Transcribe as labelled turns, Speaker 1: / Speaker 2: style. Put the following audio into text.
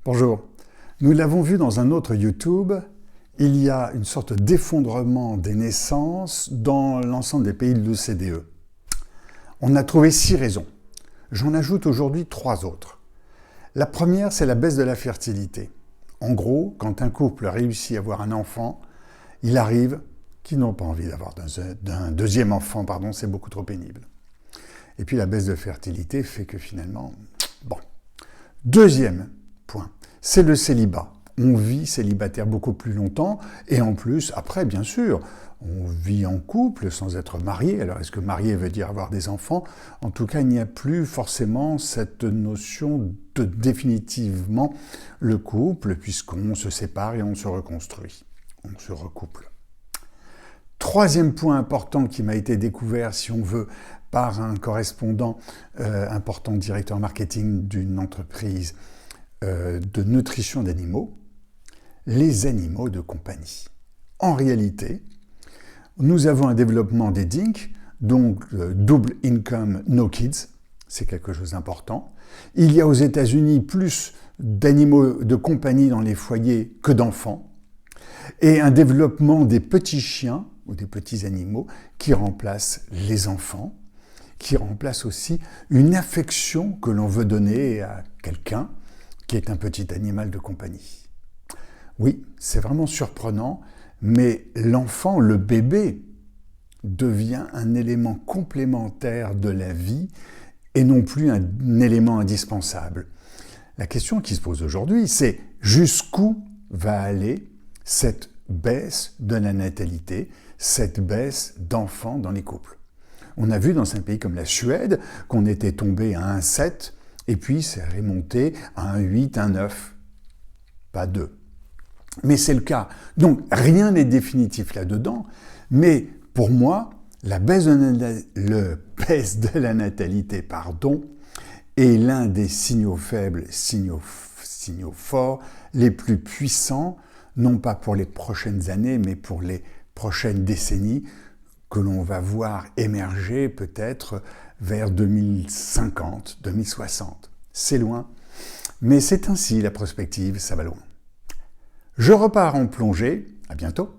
Speaker 1: Bonjour. Nous l'avons vu dans un autre YouTube, il y a une sorte d'effondrement des naissances dans l'ensemble des pays de l'OCDE. On a trouvé 6 raisons. J'en ajoute aujourd'hui 3 autres. La première, c'est la baisse de la fertilité. En gros, quand un couple réussit à avoir un enfant, il arrive qu'ils n'ont pas envie d'avoir d'un deuxième enfant, c'est beaucoup trop pénible. Et puis la baisse de fertilité fait que finalement, bon. Deuxième point, c'est le célibat. On vit célibataire beaucoup plus longtemps et en plus, après, bien sûr, on vit en couple sans être marié. Alors, est-ce que marié veut dire avoir des enfants? En tout cas, il n'y a plus forcément cette notion de définitivement le couple, puisqu'on se sépare et on se reconstruit, on se recouple. Troisième point important qui m'a été découvert, si on veut, par un correspondant important, directeur marketing d'une entreprise de nutrition d'animaux, les animaux de compagnie. En réalité, nous avons un développement des DINK, donc Double Income No Kids, c'est quelque chose d'important. Il y a aux États-Unis plus d'animaux de compagnie dans les foyers que d'enfants, et un développement des petits chiens ou des petits animaux qui remplacent les enfants, qui remplacent aussi une affection que l'on veut donner à quelqu'un qui est un petit animal de compagnie. Oui, c'est vraiment surprenant, mais l'enfant, le bébé, devient un élément complémentaire de la vie et non plus un élément indispensable. La question qui se pose aujourd'hui, c'est jusqu'où va aller cette baisse de la natalité, cette baisse d'enfants dans les couples. On a vu dans un pays comme la Suède qu'on était tombé à 1,7 et puis c'est remonté à 1,8, 1,9, pas 2. Mais c'est le cas. Donc rien n'est définitif là-dedans, mais pour moi, la baisse de la natalité est l'un des signaux faibles, signaux forts, les plus puissants, non pas pour les prochaines années, mais pour les prochaines décennies, que l'on va voir émerger peut-être vers 2050, 2060. C'est loin, mais c'est ainsi la prospective, ça va loin. Je repars en plongée, à bientôt.